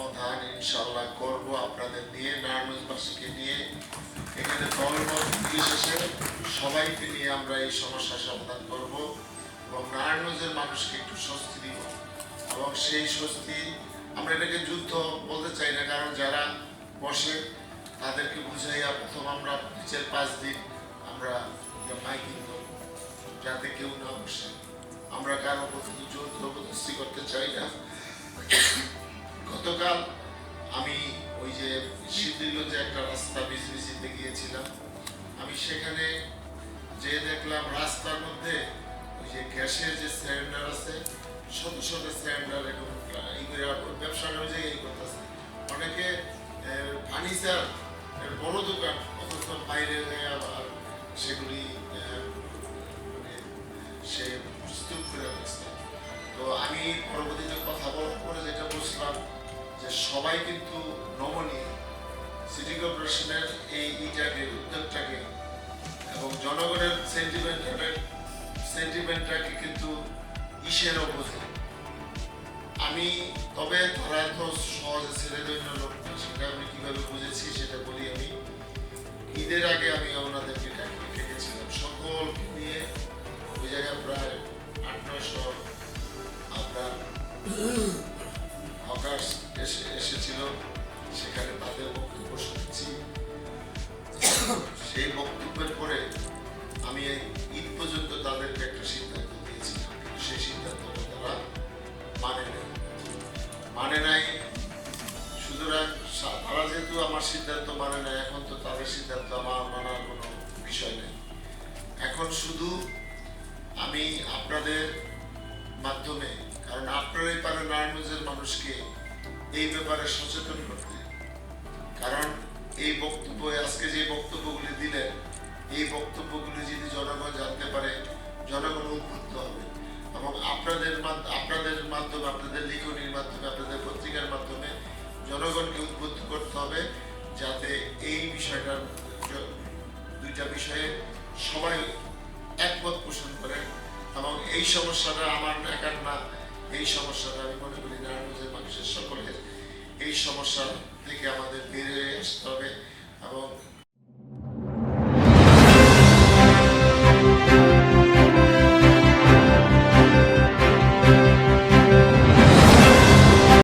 সমাধান ইনশাআল্লাহ করব আপনাদের নিয়ে, নারায়ণগঞ্জবাসীকে নিয়ে। এখানে দলমত বিশেষে সবাইকে নিয়ে আমরা এই সমস্যার সমাধান করব এবং নারায়ণগঞ্জের মানুষকে একটু স্বস্তি দিব। এবং সেই স্বস্তি, আমরা এটাকে যুদ্ধ বলতে চাই না, কারণ যারা বসে তাদেরকে বুঝাইয়া প্রথম আমরা 4-5 দিন আমরা মাইকিং করব, যাতে কেউ না বসে। আমরা কারো প্রতি জোর জবরদস্তি করতে চাই না। গতকাল আমি ওই যে সিদ্ধিরগঞ্জে একটা রাস্তা বিসবিসিতে গিয়েছিলাম, আমি সেখানে যে দেখলাম রাস্তার মধ্যে ওই যে গ্যাসের যে সিলিন্ডার আছে, শত শত সিলিন্ডার এবং ব্যবসা ওই জায়গায় করতেছে। অনেকে ফার্নিচার বড় দোকান, অথচ বাইরে আবার সেগুলি সে স্তূপ করে রাখছে। তো আমি পরবর্তীতে কথা বলার পরে যেটা বুঝলাম যে সবাই কিন্তু নমনীয় সিটি কর্পোরেশনের এই উদ্যোগটাকে এবং জনগণের সেন্টিমেন্টটাকে কিন্তু ইসেরও বোঝে। আমি তবে ধরা তো সহজে ছেড়ে দেয় না লোক, সেটা আমি কিভাবে বুঝেছি সেটা বলি। আমি ঈদের আগে আমি ওনাদেরকে ডেকেছিলাম সকলকে নিয়ে, ওই জায়গায় প্রায় 800-900 আপনার হকার্স এসেছিল, সেখানে তাদের বক্তব্য শুনেছি। সেই বক্তব্যের পরে আমি ঈদ পর্যন্ত তাদেরকে একটা সিদ্ধান্ত দিয়েছিলাম, কিন্তু সেই সিদ্ধান্তটা তারা মানে নাই। সুতরাং তারা যেহেতু আমার সিদ্ধান্ত মানে নাই, এখন তো তাদের সিদ্ধান্ত আমার মানার কোনো বিষয় নেই। এখন শুধু আমি আপনাদের মাধ্যমে, কারণ আপনারাই পারেন নারায়ণগঞ্জের মানুষকে এই ব্যাপারে সচেতন করতে, কারণ এই বক্তব্য, আজকে যে বক্তব্যগুলি দিলেন, এই বক্তব্যগুলি যদি জনগণ জানতে পারে, জনগণ উদ্বুদ্ধ হবে। এবং আপনাদের মাধ্যমে, আপনাদের লিখনির মাধ্যমে, আপনাদের পত্রিকার মাধ্যমে জনগণকে উদ্বুদ্ধ করতে হবে, যাতে এই বিষয়টার দুইটা বিষয়ে সবাই একমত পোষণ করেন। এবং এই সমস্যাটা আমার একার না, এই সমস্যাটা আমি মনে করি নারায়ণগঞ্জের মানুষের সকলের। এই সমস্যা থেকে আমাদের বের হয়ে আসতে হবে এবং